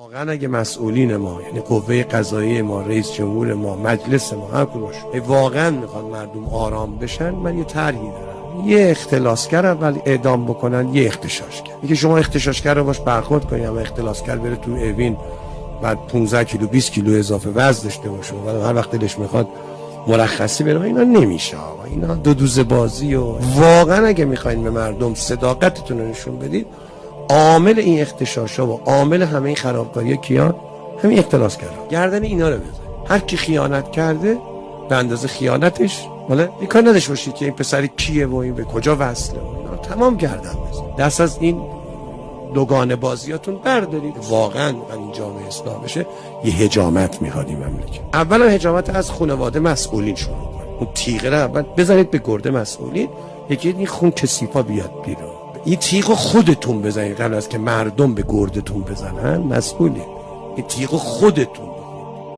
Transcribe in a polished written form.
واقعا اگه مسئولین ما، یعنی قوه قضاییه ما، رئیس جمهور ما، مجلس ما، هر کدومش واقعا میخوان مردم آرام بشن، من یه طرحی دارم. یه اختلاسگر اول اعدام بکنن، یه اغتشاشگر. اینکه شما اغتشاشگر رو باش برخورد کنی، اما اختلاسگر بره تو اوین بعد 15 کیلو 20 کیلو اضافه وزن داشته باشه و هر وقت دلش میخواد مرخصی بره، اینا نمیشه. اینا دو دوزه بازی. و واقعا اگه میخواین به مردم صداقتتون رو نشون بدید، عامل این اغتشاشا و عامل همه این خرابکاری‌ها کیان؟ همین اختلاسگرا. گردن اینا رو بزن. هر کی خیانت کرده به اندازه خیانتش، حالا کار نداشته باشید که این پسر کیه و این به کجا وصله و اینا، تمام گردن بزن. دست از این دوگانه بازیاتون بردارید. واقعا این جامعه اصلاح بشه، یه حجامت میخواد این مملکت. اولا حجامت از خانواده مسئولین شروع کنید. اون تیغه رو اول بزنید به گرده مسئولین، یکی این خون کثیفا بیاد بیرون. این تیغو خودتون بزنید قبل از که مردم به گردتون بزنن. مسئولین این تیغو خودتون